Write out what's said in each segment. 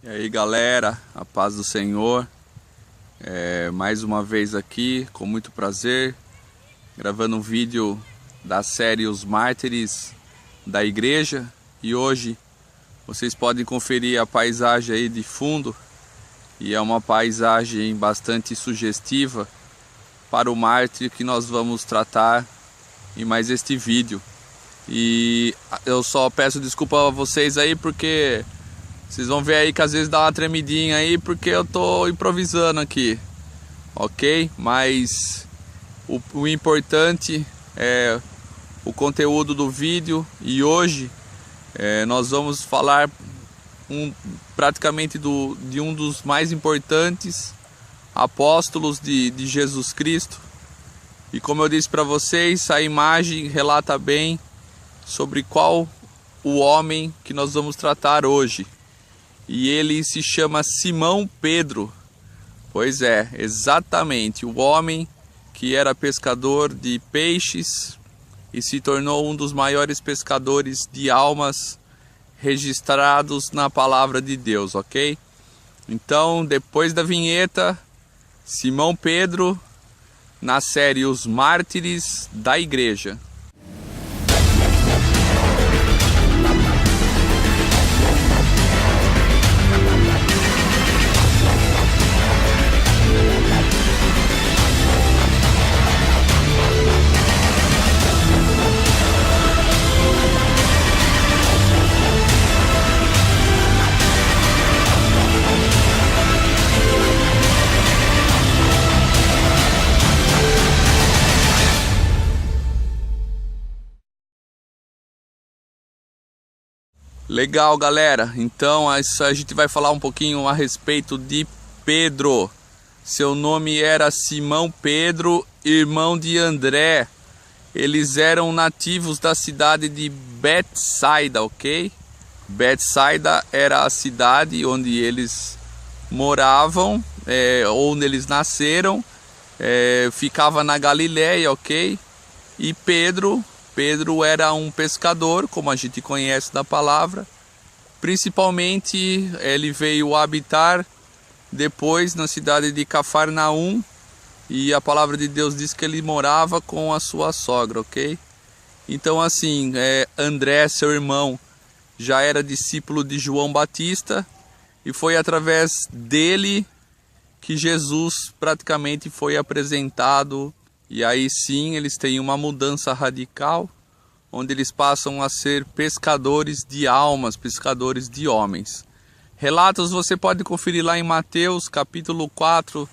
E aí galera, a paz do Senhor, mais uma vez aqui com muito prazer, gravando um vídeo da série Os Mártires da Igreja. E hoje vocês podem conferir a paisagem aí de fundo, e é uma paisagem bastante sugestiva para o mártir que nós vamos tratar em mais este vídeo. E eu só peço desculpa a vocês aí, porque vocês vão ver aí que às vezes dá uma tremidinha aí, porque eu tô improvisando aqui, ok? Mas o importante é o conteúdo do vídeo. E hoje nós vamos falar praticamente de um dos mais importantes apóstolos de Jesus Cristo. E como eu disse para vocês, a imagem relata bem sobre qual o homem que nós vamos tratar hoje. E ele se chama Simão Pedro. Pois é, exatamente, o homem que era pescador de peixes e se tornou um dos maiores pescadores de almas registrados na palavra de Deus, ok? Então, depois da vinheta, Simão Pedro na série Os Mártires da Igreja. Legal, galera, então a gente vai falar um pouquinho a respeito de Pedro. Seu nome era Simão Pedro, irmão de André. Eles eram nativos da cidade de Betsaida, ok? Betsaida era a cidade onde eles moravam, onde eles nasceram, ficava na Galileia, ok? E Pedro era um pescador, como a gente conhece da palavra. Principalmente ele veio habitar depois na cidade de Cafarnaum, e a palavra de Deus diz que ele morava com a sua sogra, ok? Então assim, André, seu irmão, já era discípulo de João Batista, e foi através dele que Jesus praticamente foi apresentado. E aí sim, eles têm uma mudança radical, onde eles passam a ser pescadores de almas, pescadores de homens. Relatos você pode conferir lá em Mateus capítulo 4,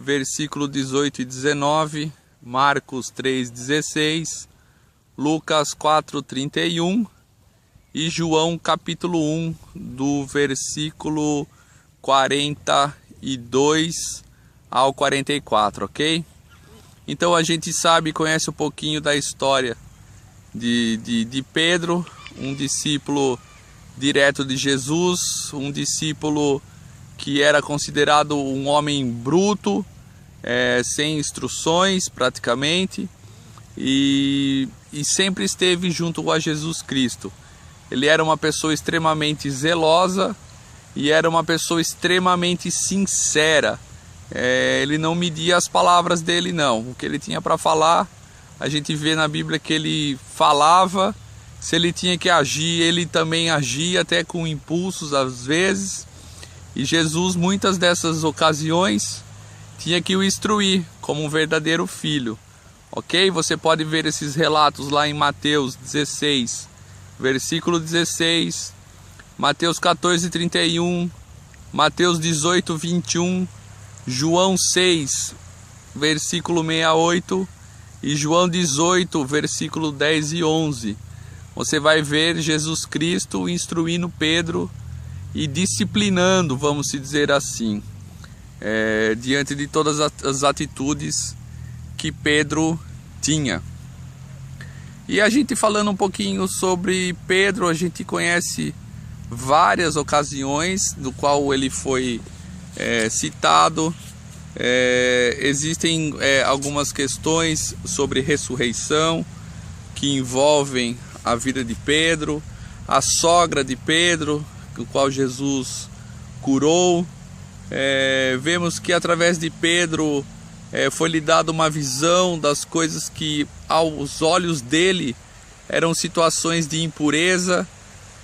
versículo 18 e 19, Marcos 3,16, Lucas 4,31 e João capítulo 1, do versículo 42 ao 44, ok? Então a gente sabe, conhece um pouquinho da história de Pedro, um discípulo direto de Jesus, um discípulo que era considerado um homem bruto, sem instruções praticamente, e sempre esteve junto a Jesus Cristo. Ele era uma pessoa extremamente zelosa e era uma pessoa extremamente sincera. Ele não media as palavras dele, não. O que ele tinha para falar, a gente vê na Bíblia que ele falava. Se ele tinha que agir, ele também agia, até com impulsos às vezes. E Jesus, muitas dessas ocasiões, tinha que o instruir como um verdadeiro filho, ok? Você pode ver esses relatos lá em Mateus 16, versículo 16, Mateus 14, 31, Mateus 18, 21, João 6, versículo 68 e João 18, versículo 10 e 11. Você vai ver Jesus Cristo instruindo Pedro e disciplinando, vamos dizer assim, diante de todas as atitudes que Pedro tinha. E a gente falando um pouquinho sobre Pedro, a gente conhece várias ocasiões do qual ele foi citado. Existem algumas questões sobre ressurreição que envolvem a vida de Pedro, a sogra de Pedro, o qual Jesus curou. Vemos que através de Pedro foi-lhe dada uma visão das coisas que aos olhos dele eram situações de impureza,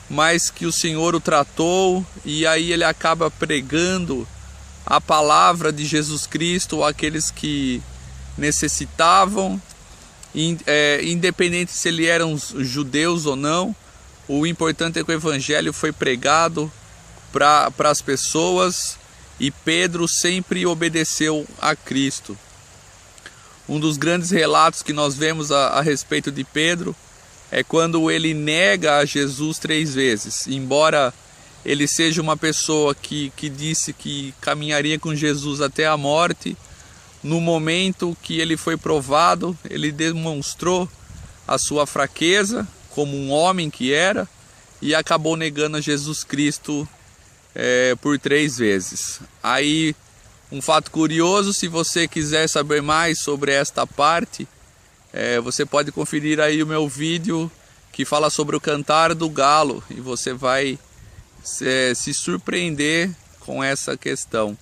mas que o Senhor o tratou, e aí ele acaba pregando a palavra de Jesus Cristo àqueles que necessitavam, independente se eles eram judeus ou não. O importante é que o evangelho foi pregado para as pessoas, e Pedro sempre obedeceu a Cristo. Um dos grandes relatos que nós vemos a respeito de Pedro é quando ele nega a Jesus 3 vezes. Embora ele seja uma pessoa que disse que caminharia com Jesus até a morte, no momento que ele foi provado, ele demonstrou a sua fraqueza como um homem que era, e acabou negando a Jesus Cristo por 3 vezes. Aí, um fato curioso, se você quiser saber mais sobre esta parte, você pode conferir aí o meu vídeo que fala sobre o cantar do galo, e você vai se surpreender com essa questão.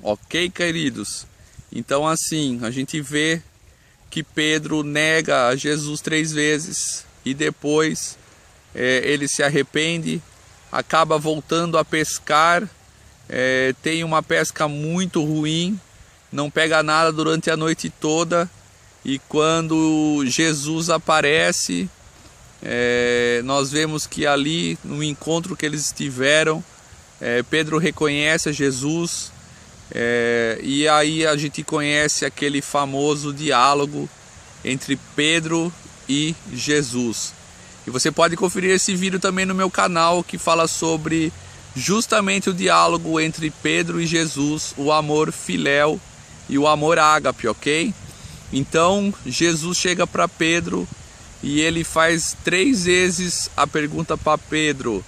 Ok, queridos? Então, assim, a gente vê que Pedro nega a Jesus 3 vezes, e depois ele se arrepende, acaba voltando a pescar, tem uma pesca muito ruim, não pega nada durante a noite toda, e quando Jesus aparece, nós vemos que ali, no encontro que eles tiveram, Pedro reconhece a Jesus, e aí a gente conhece aquele famoso diálogo entre Pedro e Jesus. E você pode conferir esse vídeo também no meu canal, que fala sobre justamente o diálogo entre Pedro e Jesus, o amor filéu e o amor ágape, ok? Então Jesus chega para Pedro e ele faz 3 vezes a pergunta para Pedro: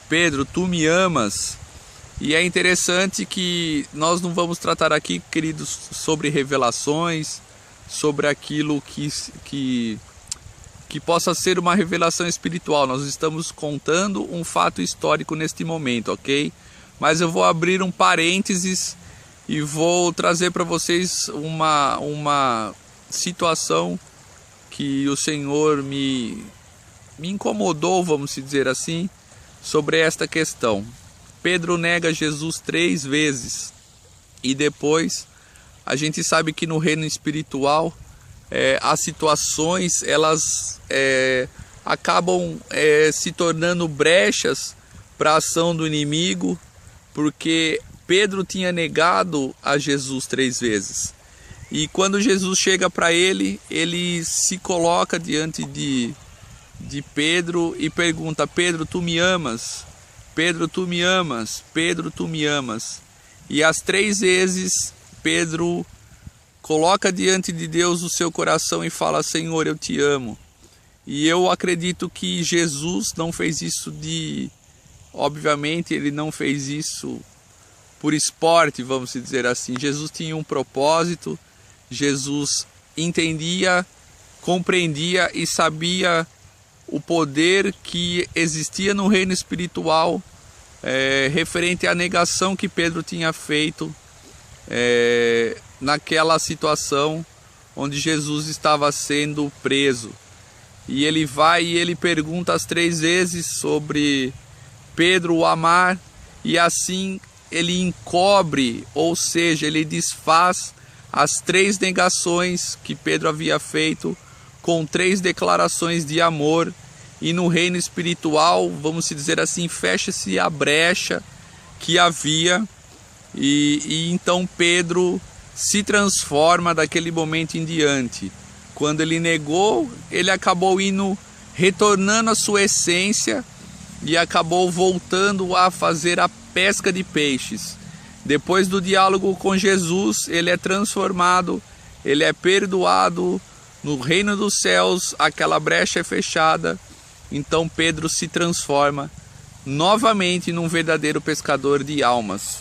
Pedro, tu me amas? E é interessante que nós não vamos tratar aqui, queridos, sobre revelações, sobre aquilo que possa ser uma revelação espiritual. Nós estamos contando um fato histórico neste momento, ok? Mas eu vou abrir um parênteses e vou trazer para vocês uma situação que o Senhor me incomodou, vamos dizer assim, sobre esta questão. Pedro nega Jesus 3 vezes, e depois a gente sabe que no reino espiritual as situações elas acabam se tornando brechas para a ação do inimigo, porque Pedro tinha negado a Jesus 3 vezes. E quando Jesus chega para ele, ele se coloca diante de Pedro e pergunta: Pedro, tu me amas? Pedro, tu me amas? Pedro, tu me amas? E as 3 vezes Pedro coloca diante de Deus o seu coração e fala: Senhor, eu te amo. E eu acredito que Jesus não fez isso obviamente, ele não fez isso por esporte, vamos dizer assim. Jesus tinha um propósito, Jesus entendia, compreendia e sabia o poder que existia no reino espiritual, referente à negação que Pedro tinha feito naquela situação onde Jesus estava sendo preso. E ele vai e ele pergunta as 3 vezes sobre Pedro o amar, e assim ele encobre, ou seja, ele desfaz as 3 negações que Pedro havia feito com 3 declarações de amor. E no reino espiritual, vamos dizer assim, fecha-se a brecha que havia, e então Pedro se transforma daquele momento em diante. Quando ele negou, ele acabou retornando à sua essência e acabou voltando a fazer a pesca de peixes. Depois do diálogo com Jesus, ele é transformado, ele é perdoado. No reino dos céus, aquela brecha é fechada. Então Pedro se transforma novamente num verdadeiro pescador de almas.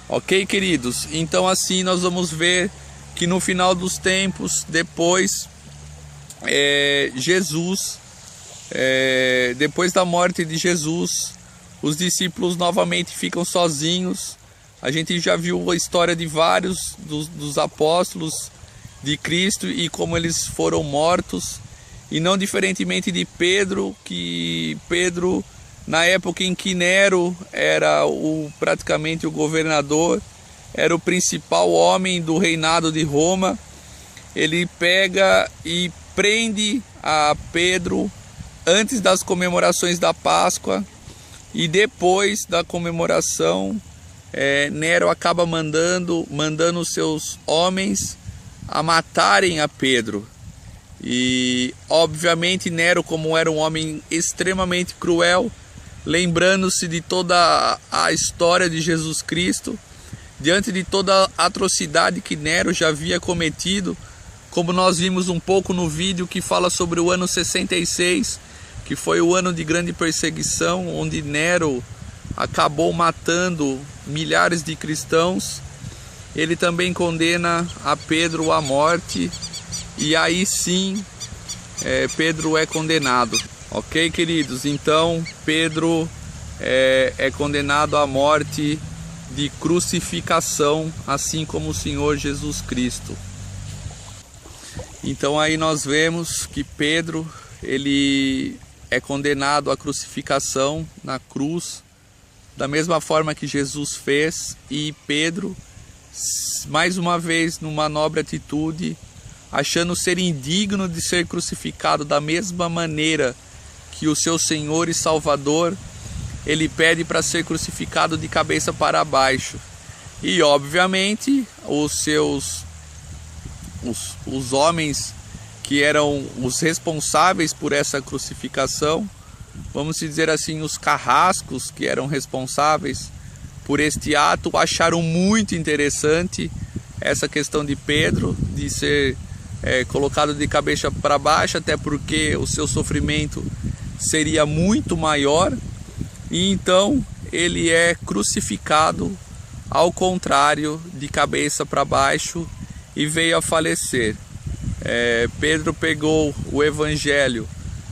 Ok, queridos? Então assim nós vamos ver que no final dos tempos, depois Jesus, depois da morte de Jesus, os discípulos novamente ficam sozinhos. A gente já viu a história de vários dos apóstolos de Cristo e como eles foram mortos. E não diferentemente de Pedro, que Pedro, na época em que Nero era praticamente o governador, era o principal homem do reinado de Roma, ele pega e prende a Pedro antes das comemorações da Páscoa, e depois da comemoração Nero acaba mandando os seus homens a matarem a Pedro. E obviamente Nero, como era um homem extremamente cruel, lembrando-se de toda a história de Jesus Cristo, diante de toda a atrocidade que Nero já havia cometido, como nós vimos um pouco no vídeo que fala sobre o ano 66, que foi o ano de grande perseguição, onde Nero acabou matando milhares de cristãos. Ele também condena a Pedro à morte, e aí sim Pedro é condenado. Ok, queridos? Então Pedro é condenado à morte de crucificação, assim como o Senhor Jesus Cristo. Então aí nós vemos que Pedro, ele é condenado à crucificação na cruz, da mesma forma que Jesus fez, e Pedro, mais uma vez, numa nobre atitude, achando ser indigno de ser crucificado da mesma maneira que o seu Senhor e Salvador, ele pede para ser crucificado de cabeça para baixo. E obviamente os homens que eram os responsáveis por essa crucificação, vamos dizer assim, os carrascos que eram responsáveis por este ato, acharam muito interessante essa questão de Pedro, de ser colocado de cabeça para baixo, até porque o seu sofrimento seria muito maior, e então ele é crucificado ao contrário, de cabeça para baixo, e veio a falecer. Pedro pegou o Evangelho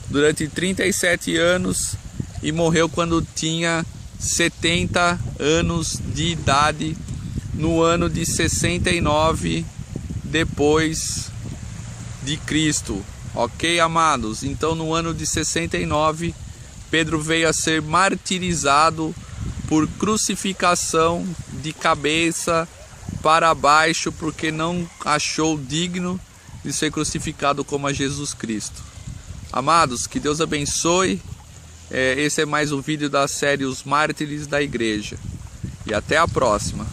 durante 37 anos e morreu quando tinha 70 anos de idade, no ano de 69 depois de Cristo. Ok, amados? Então no ano de 69 Pedro veio a ser martirizado por crucificação de cabeça para baixo, porque não achou digno de ser crucificado como a Jesus Cristo. Amados, que Deus abençoe. Esse é mais um vídeo da série Os Mártires da Igreja. E até a próxima.